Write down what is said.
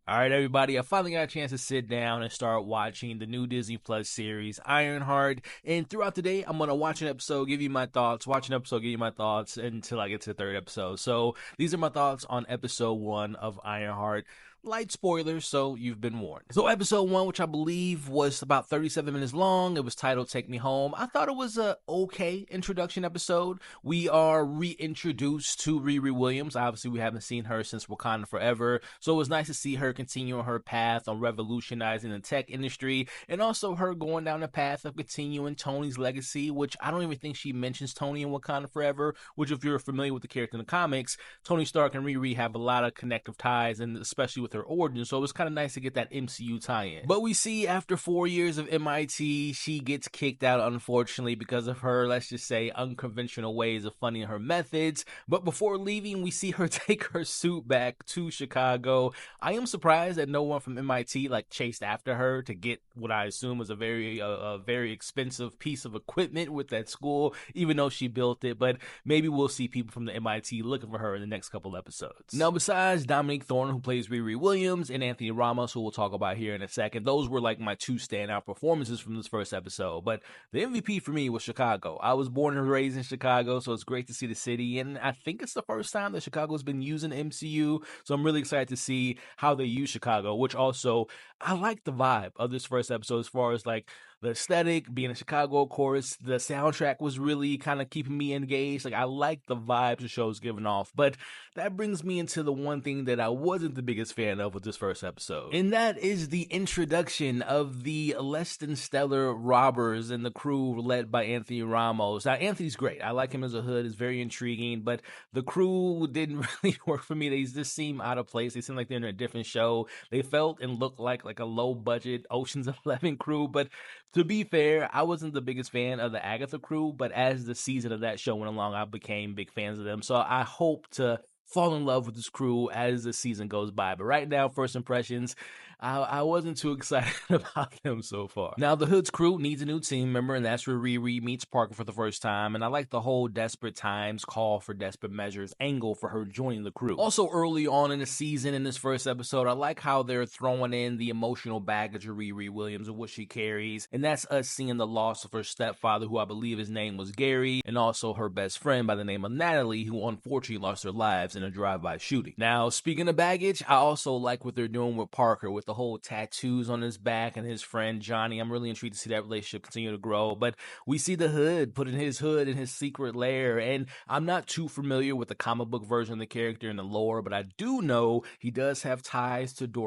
All right, everybody, I finally got a chance to sit down and start watching the new Disney Plus series, Ironheart. And throughout the day, I'm going to watch an episode, give you my thoughts, watch an episode, give you my thoughts until I get to the third episode. So these are my thoughts on episode 1 of Ironheart. Light spoilers, so you've been warned. So episode 1, which I believe was about 37 minutes long, it was titled Take Me Home. I thought it was a okay introduction episode. We are reintroduced to Riri Williams. Obviously, we haven't seen her since Wakanda Forever, so it was nice to see her continue on her path on revolutionizing the tech industry, and also her going down the path of continuing Tony's legacy, which I don't even think she mentions Tony in Wakanda Forever, which if you're familiar with the character in the comics, Tony Stark and Riri have a lot of connective ties, and especially with her origin, so it was kind of nice to get that MCU tie-in. But we see after 4 years of MIT, she gets kicked out, unfortunately, because of her, let's just say, unconventional ways of funding her methods. But before leaving, we see her take her suit back to Chicago. I am surprised that no one from MIT chased after her to get what I assume was a very expensive piece of equipment with that school, even though she built it. But maybe we'll see people from the MIT looking for her in the next couple episodes. Now, besides Dominique Thorne, who plays Riri Williams, and Anthony Ramos, who we'll talk about here in a second, those were like my two standout performances from this first episode. But the MVP for me was Chicago. I was born and raised in Chicago, so it's great to see the city, and I think it's the first time that Chicago's been using MCU, so I'm really excited to see how they use Chicago, which also, I like the vibe of this first episode as far as the aesthetic, being in Chicago, of course. The soundtrack was really kind of keeping me engaged. I like the vibes the show's giving off. But that brings me into the one thing that I wasn't the biggest fan of with this first episode. And that is the introduction of the less than stellar robbers and the crew led by Anthony Ramos. Now, Anthony's great. I like him as a hood. It's very intriguing. But the crew didn't really work for me. They just seem out of place. They seem like they're in a different show. They felt and looked like a low-budget Ocean's 11 crew. But to be fair, I wasn't the biggest fan of the Agatha crew, but as the season of that show went along, I became big fans of them. So I hope to fall in love with this crew as the season goes by. But right now, first impressions, I wasn't too excited about them so far. Now, the Hood's crew needs a new team member, and that's where Riri meets Parker for the first time. And I like the whole desperate times call for desperate measures angle for her joining the crew. Also, early on in the season, in this first episode, I like how they're throwing in the emotional baggage of Riri Williams and what she carries. And that's us seeing the loss of her stepfather, who I believe his name was Gary, and also her best friend by the name of Natalie, who unfortunately lost their lives in a drive-by shooting. Now, speaking of baggage, I also like what they're doing with Parker, with the whole tattoos on his back and his friend Johnny. I'm really intrigued to see that relationship continue to grow. But we see the Hood putting his hood in his secret lair, and I'm not too familiar with the comic book version of the character and the lore, but I do know he does have ties to Dorm